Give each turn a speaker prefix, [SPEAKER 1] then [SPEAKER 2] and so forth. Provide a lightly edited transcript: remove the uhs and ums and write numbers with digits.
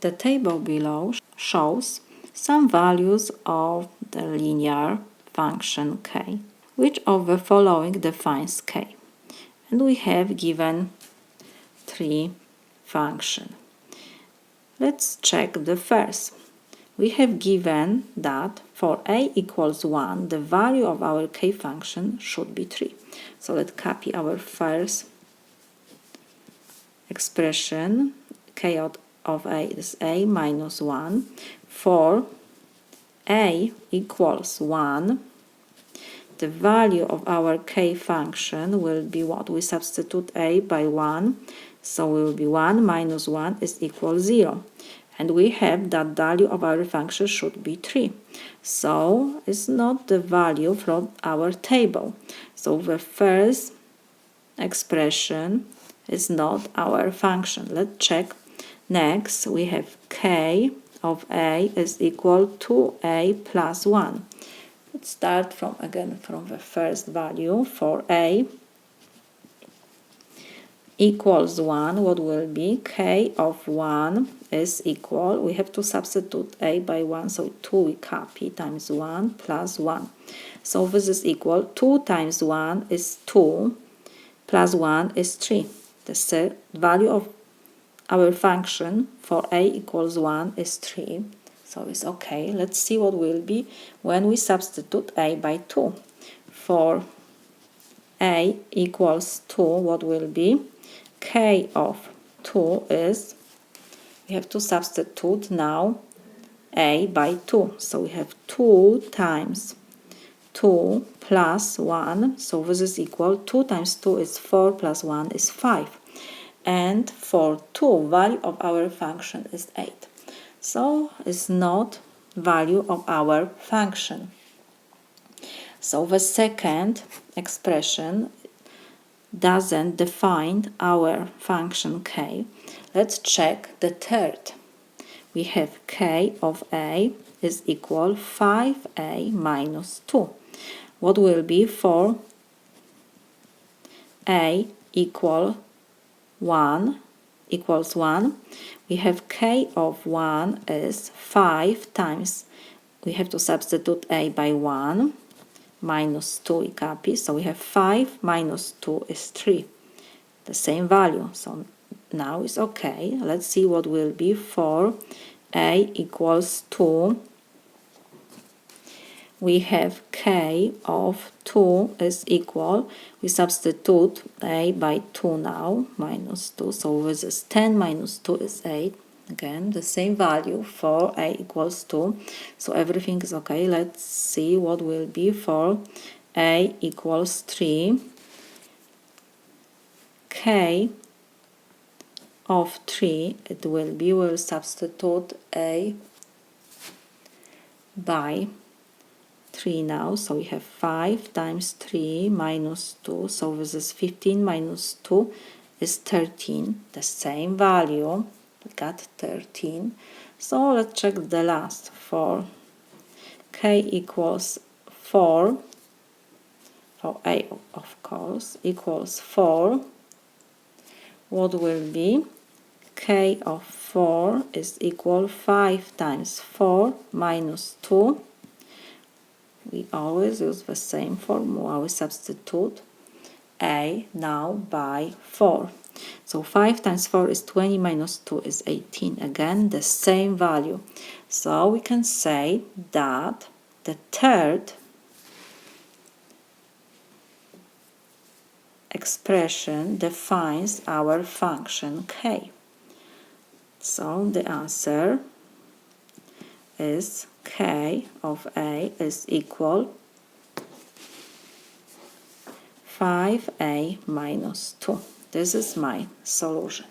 [SPEAKER 1] The table below shows some values of the linear function k. Which of the following defines k? And we have given three functions. Let's check the first. We have given that for a equals 1, the value of our k function should be 3. So let's copy our first expression. K of a is a minus 1. For a equals 1, the value of our k function will be what? We substitute a by 1, so it will be 1 minus 1 is equal 0. And we have that value of our function should be 3. So it's not the value from our table. So the first expression is not our function. Let's check. Next, we have k of a is equal to a plus 1. Let's start from the first value. For a equals 1, what will be? K of 1 is equal, we have to substitute a by 1, so 2 we copy, times 1 plus 1. So this is equal, 2 times 1 is 2, plus 1 is 3. The value of our function for a equals 1 is 3. So it's okay. Let's see what will be when we substitute a by 2. For a equals 2, what will be? K of 2 is, we have to substitute now a by 2. So we have 2 times 2 plus 1. So this is equal, 2 times 2 is 4 plus 1 is 5. And for 2, value of our function is 8. So it's not value of our function. So the second expression doesn't define our function k. Let's check the third. We have k of a is equal 5a minus 2. What will be for a equals 1? We have k of 1 is 5 times, we have to substitute a by 1, minus 2 we copy, so we have 5 minus 2 is 3, the same value. So now it's okay. Let's see what will be for a equals 2. We have k of 2 is equal, we substitute a by 2 now, minus 2, so this is 10 minus 2 is 8. Again, the same value for a equals 2, so everything is okay. Let's see what will be for a equals 3. K of 3, it will be, we'll substitute a by 3 now, so we have 5 times 3 minus 2, so this is 15 minus 2 is 13, the same value. We got 13. So let's check the last. For k equals 4, for a of course, equals 4, what will be? K of 4 is equal 5 times 4 minus 2. We always use the same formula. We substitute a now by 4. So 5 times 4 is 20 minus 2 is 18. Again, the same value. So we can say that the third expression defines our function k. So the answer is k of a is equal 5a minus 2. This is my solution.